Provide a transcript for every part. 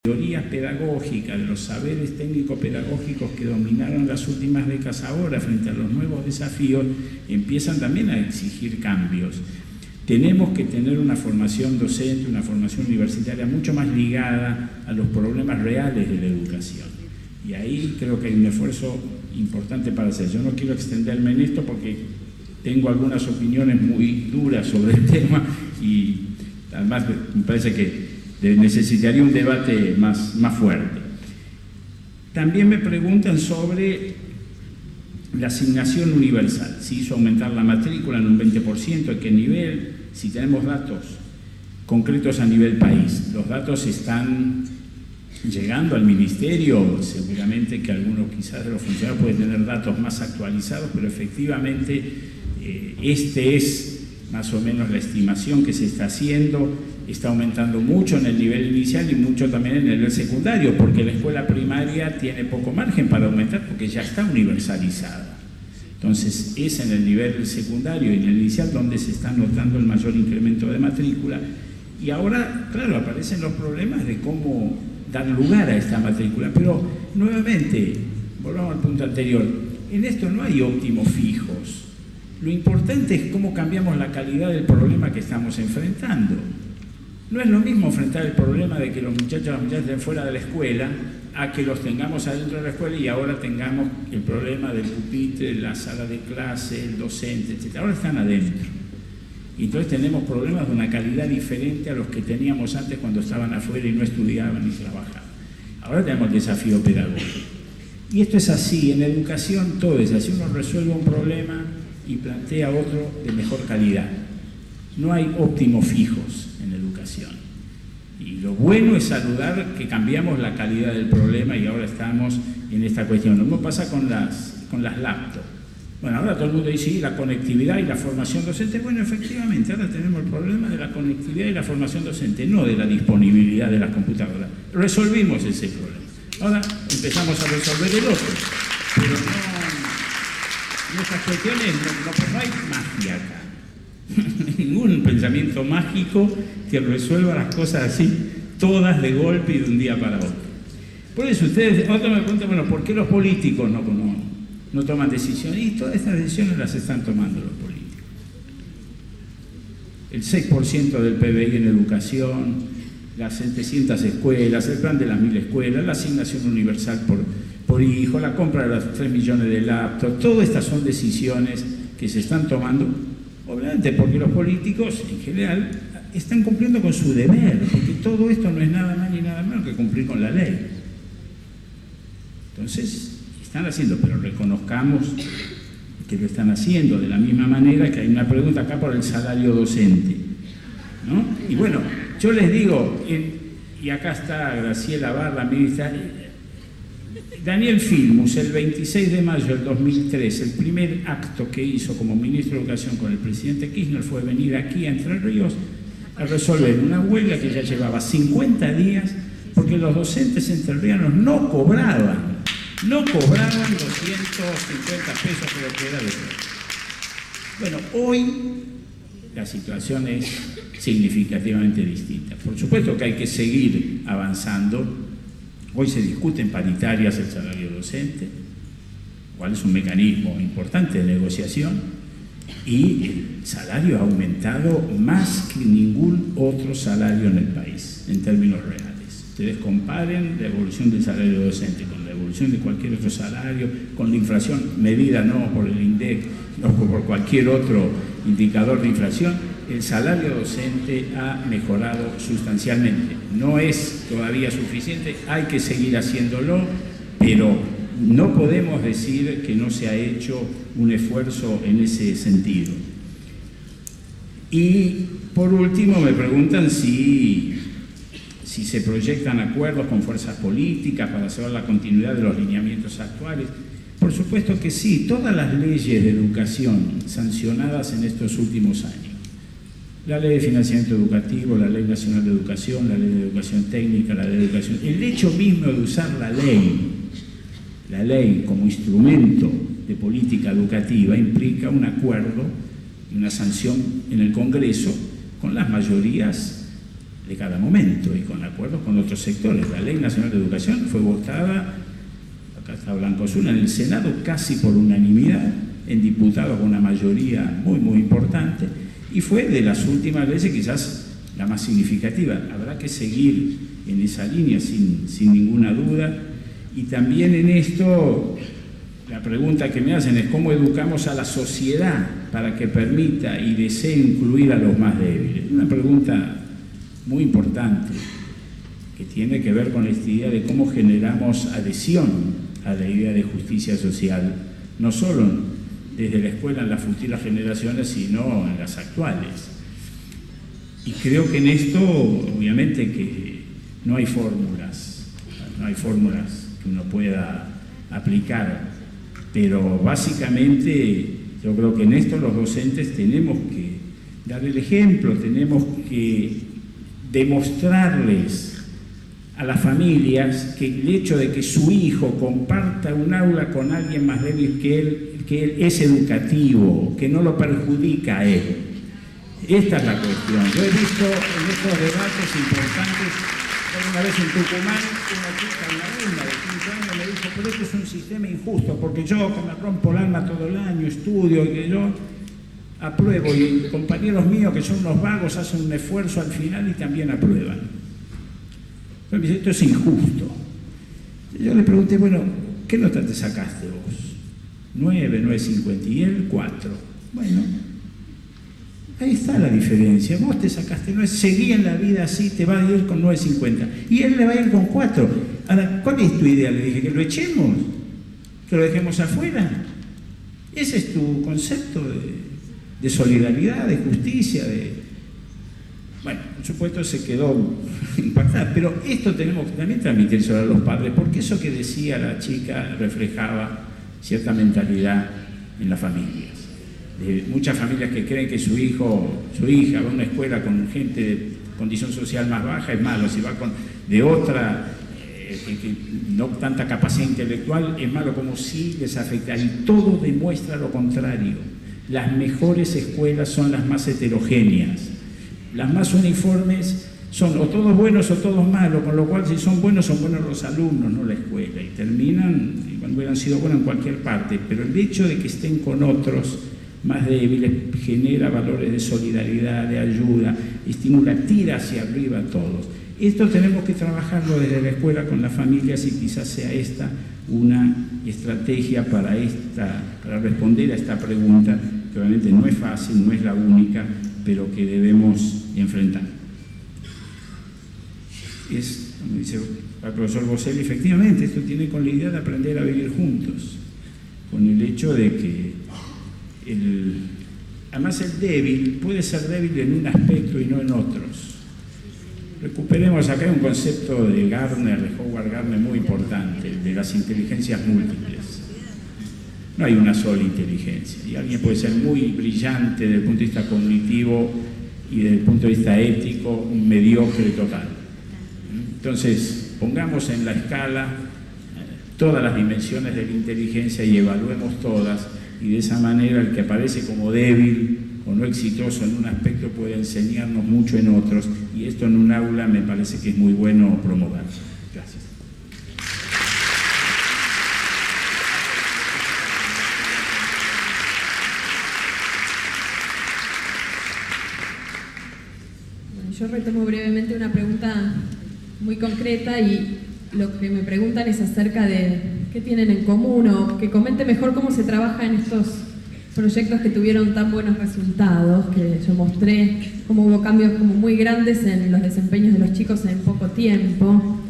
teorías pedagógicas, de los saberes técnico-pedagógicos que dominaron las últimas décadas ahora frente a los nuevos desafíos, empiezan también a exigir cambios. Tenemos que tener una formación docente, una formación universitaria mucho más ligada a los problemas reales de la educación. Y ahí creo que hay un esfuerzo importante para hacer. Yo no quiero extenderme en esto porque tengo algunas opiniones muy duras sobre el tema y además me parece que necesitaría un debate más fuerte. También me preguntan sobre la asignación universal, si hizo aumentar la matrícula en un 20%, ¿a qué nivel? Si tenemos datos concretos a nivel país. Los datos están llegando al Ministerio, seguramente que algunos quizás de los funcionarios pueden tener datos más actualizados, pero efectivamente este es más o menos la estimación que se está haciendo. Está aumentando mucho en el nivel inicial y mucho también en el nivel secundario, porque la escuela primaria tiene poco margen para aumentar porque ya está universalizada. Entonces es en el nivel secundario y en el inicial donde se está notando el mayor incremento de matrícula. Y ahora, claro, aparecen los problemas de cómo dar lugar a esta matrícula. Pero nuevamente, volvamos al punto anterior, en esto no hay óptimos fijos. Lo importante es cómo cambiamos la calidad del problema que estamos enfrentando. No es lo mismo enfrentar el problema de que los muchachos y las muchachas estén fuera de la escuela a que los tengamos adentro de la escuela y ahora tengamos el problema del pupitre, la sala de clase, el docente, etc. Ahora están adentro. Y entonces tenemos problemas de una calidad diferente a los que teníamos antes cuando estaban afuera y no estudiaban ni trabajaban. Ahora tenemos el desafío pedagógico. Y esto es así, en educación todo es así. Uno resuelve un problema y plantea otro de mejor calidad. No hay óptimos fijos en educación. Y lo bueno es saludar que cambiamos la calidad del problema y ahora estamos en esta cuestión. Lo mismo pasa con las laptops. Bueno, ahora todo el mundo dice, sí, la conectividad y la formación docente. Bueno, efectivamente, ahora tenemos el problema de la conectividad y la formación docente, no de la disponibilidad de las computadoras. Resolvimos ese problema. Ahora empezamos a resolver el otro. Pero no estas cuestiones, no hay magia acá. Ningún pensamiento mágico que resuelva las cosas así, todas de golpe y de un día para otro. Por eso ustedes, otra me preguntan, bueno, ¿por qué los políticos no toman decisiones? Y todas estas decisiones las están tomando los políticos. El 6% del PBI en educación, las 700 escuelas, el plan de las 1000 escuelas, la asignación universal por hijo, la compra de los 3 millones de laptops, todas estas son decisiones que se están tomando. Obviamente porque los políticos en general están cumpliendo con su deber, porque todo esto no es nada más ni nada menos que cumplir con la ley. Entonces, están haciendo, pero reconozcamos que lo están haciendo de la misma manera que hay una pregunta acá por el salario docente, ¿no? Y bueno, yo les digo, y acá está Graciela Barra, ministra, Daniel Filmus, el 26 de mayo del 2003, el primer acto que hizo como ministro de Educación con el presidente Kirchner fue venir aquí a Entre Ríos a resolver una huelga que ya llevaba 50 días porque los docentes entrerrianos no cobraban 250 pesos, creo que era de todo. Bueno, hoy la situación es significativamente distinta. Por supuesto que hay que seguir avanzando. Hoy se discute en paritarias el salario docente, cual es un mecanismo importante de negociación, y el salario ha aumentado más que ningún otro salario en el país, en términos reales. Ustedes comparen la evolución del salario docente con la evolución de cualquier otro salario, con la inflación medida no por el INDEC, no por cualquier otro indicador de inflación. El salario docente ha mejorado sustancialmente. No es todavía suficiente, hay que seguir haciéndolo, pero no podemos decir que no se ha hecho un esfuerzo en ese sentido. Y por último me preguntan si se proyectan acuerdos con fuerzas políticas para asegurar la continuidad de los lineamientos actuales. Por supuesto que sí, todas las leyes de educación sancionadas en estos últimos años, la ley de financiamiento educativo, la ley nacional de educación, la ley de educación técnica, la ley de educación, el hecho mismo de usar la ley como instrumento de política educativa implica un acuerdo y una sanción en el Congreso con las mayorías de cada momento y con acuerdos con otros sectores. La Ley Nacional de Educación fue votada, acá está Blanco Azul, en el Senado casi por unanimidad, en diputados con una mayoría muy, muy importante, y fue de las últimas veces quizás la más significativa. Habrá que seguir en esa línea sin ninguna duda. Y también en esto, la pregunta que me hacen es cómo educamos a la sociedad para que permita y desee incluir a los más débiles. Una pregunta muy importante que tiene que ver con esta idea de cómo generamos adhesión a la idea de justicia social, no solo desde la escuela en las futuras generaciones, sino en las actuales. Y creo que en esto, obviamente, que no hay fórmulas que uno pueda aplicar, pero básicamente yo creo que en esto los docentes tenemos que dar el ejemplo, tenemos que demostrarles a las familias que el hecho de que su hijo comparta un aula con alguien más débil que él es educativo, que no lo perjudica a él. Esta es la cuestión. Yo he visto en estos debates importantes, una vez en Tucumán, una alumna de 15 años me dijo, pero esto es un sistema injusto, porque yo que me rompo el alma todo el año, estudio, y que yo apruebo, y compañeros míos que son unos vagos hacen un esfuerzo al final y también aprueban. Entonces, esto es injusto. Yo le pregunté, bueno, ¿qué nota te sacaste vos? 9, 9,50, y él 4. Bueno, ahí está la diferencia. Vos te sacaste 9, seguí en la vida así, te va a ir con 9,50. Y él le va a ir con 4. Ahora, ¿cuál es tu idea? Le dije, que lo echemos, que lo dejemos afuera. Ese es tu concepto de solidaridad, de justicia, Bueno, por supuesto se quedó impactada, pero esto tenemos que también transmitírselo a los padres, porque eso que decía la chica reflejaba cierta mentalidad en las familias. Muchas familias que creen que su hijo, su hija va a una escuela con gente de condición social más baja es malo, si va de otra que no tanta capacidad intelectual es malo, como si les afecta, y todo demuestra lo contrario. Las mejores escuelas son las más heterogéneas. Las más uniformes son o todos buenos o todos malos, con lo cual si son buenos los alumnos, no la escuela, y terminan, igual hubieran sido buenos en cualquier parte, pero el hecho de que estén con otros más débiles genera valores de solidaridad, de ayuda, estimula, tira hacia arriba a todos. Esto tenemos que trabajarlo desde la escuela con las familias, y quizás sea esta una estrategia para responder a esta pregunta, que obviamente no es fácil, no es la única, pero que debemos enfrentar. Como dice el profesor Boselli, efectivamente, esto tiene con la idea de aprender a vivir juntos, con el hecho de que además el débil puede ser débil en un aspecto y no en otros. Recuperemos acá un concepto de Howard Gardner, muy importante, de las inteligencias múltiples. No hay una sola inteligencia, y alguien puede ser muy brillante desde el punto de vista cognitivo y desde el punto de vista ético un mediocre total. Entonces, pongamos en la escala todas las dimensiones de la inteligencia y evaluemos todas, y de esa manera el que aparece como débil o no exitoso en un aspecto puede enseñarnos mucho en otros, y esto en un aula me parece que es muy bueno promover. Gracias. Yo retomo brevemente una pregunta muy concreta, y lo que me preguntan es acerca de qué tienen en común, o que comente mejor cómo se trabaja en estos proyectos que tuvieron tan buenos resultados, que yo mostré cómo hubo cambios como muy grandes en los desempeños de los chicos en poco tiempo.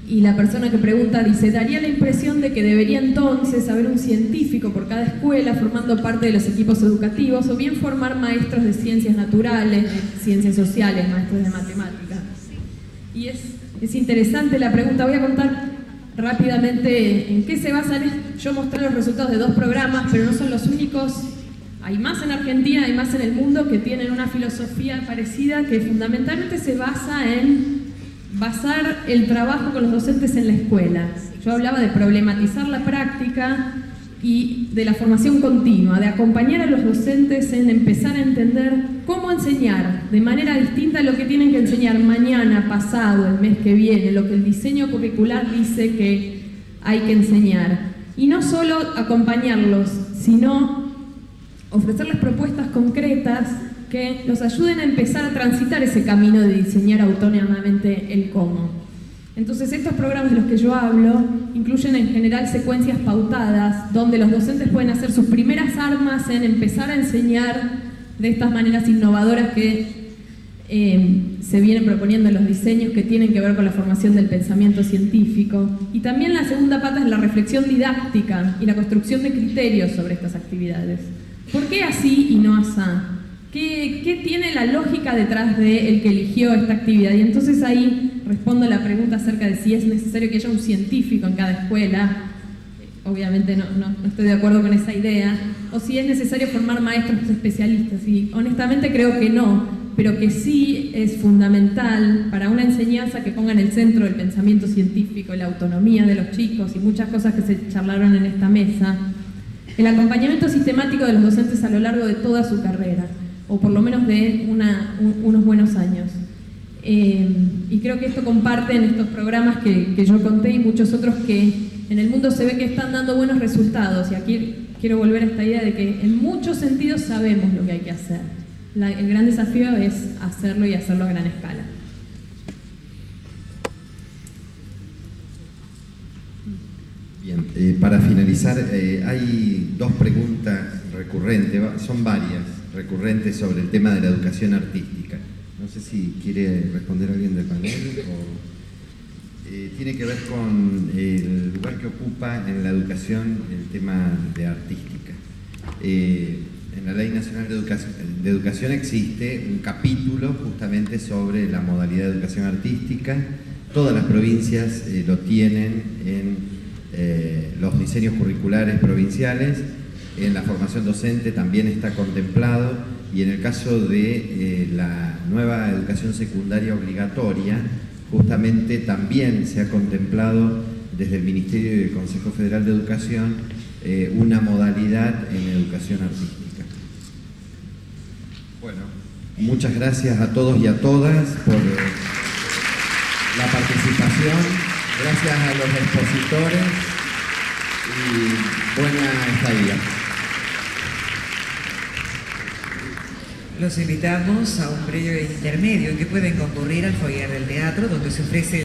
Y la persona que pregunta dice, daría la impresión de que debería entonces haber un científico por cada escuela formando parte de los equipos educativos, o bien formar maestros de ciencias naturales, ciencias sociales, maestros de matemáticas. Y es interesante la pregunta. Voy a contar rápidamente en qué se basan. Yo mostré los resultados de 2 programas, pero no son los únicos. Hay más en Argentina, hay más en el mundo que tienen una filosofía parecida, que fundamentalmente se basa en basar el trabajo con los docentes en la escuela. Yo hablaba de problematizar la práctica, y de la formación continua, de acompañar a los docentes en empezar a entender cómo enseñar de manera distinta lo que tienen que enseñar mañana, pasado, el mes que viene, lo que el diseño curricular dice que hay que enseñar. Y no solo acompañarlos, sino ofrecerles propuestas concretas que los ayuden a empezar a transitar ese camino de diseñar autónomamente el cómo. Entonces, estos programas de los que yo hablo incluyen en general secuencias pautadas, donde los docentes pueden hacer sus primeras armas en empezar a enseñar de estas maneras innovadoras que se vienen proponiendo en los diseños que tienen que ver con la formación del pensamiento científico. Y también la segunda pata es la reflexión didáctica y la construcción de criterios sobre estas actividades. ¿Por qué así y no asá? ¿Qué tiene la lógica detrás de el que eligió esta actividad? Y entonces ahí respondo a la pregunta acerca de si es necesario que haya un científico en cada escuela. Obviamente no estoy de acuerdo con esa idea. O si es necesario formar maestros especialistas. Y honestamente creo que no, pero que sí es fundamental para una enseñanza que ponga en el centro el pensamiento científico, la autonomía de los chicos y muchas cosas que se charlaron en esta mesa. El acompañamiento sistemático de los docentes a lo largo de toda su carrera, o por lo menos de unos buenos años. Y creo que esto comparten estos programas que yo conté y muchos otros que en el mundo se ve que están dando buenos resultados. Y aquí quiero volver a esta idea de que en muchos sentidos sabemos lo que hay que hacer. El gran desafío es hacerlo y hacerlo a gran escala. Bien, para finalizar, hay dos preguntas recurrentes, son varias, recurrentes sobre el tema de la educación artística. No sé si quiere responder alguien del panel o... tiene que ver con el lugar que ocupa en la educación el tema de artística. En la Ley Nacional de Educación existe un capítulo justamente sobre la modalidad de educación artística. Todas las provincias lo tienen en los diseños curriculares provinciales. En la formación docente también está contemplado, y en el caso de la nueva educación secundaria obligatoria, justamente también se ha contemplado desde el Ministerio y el Consejo Federal de Educación una modalidad en educación artística. Bueno, muchas gracias a todos y a todas por la participación, gracias a los expositores y buena estadía. Los invitamos a un breve intermedio en que pueden concurrir al foyer del teatro, donde se ofrece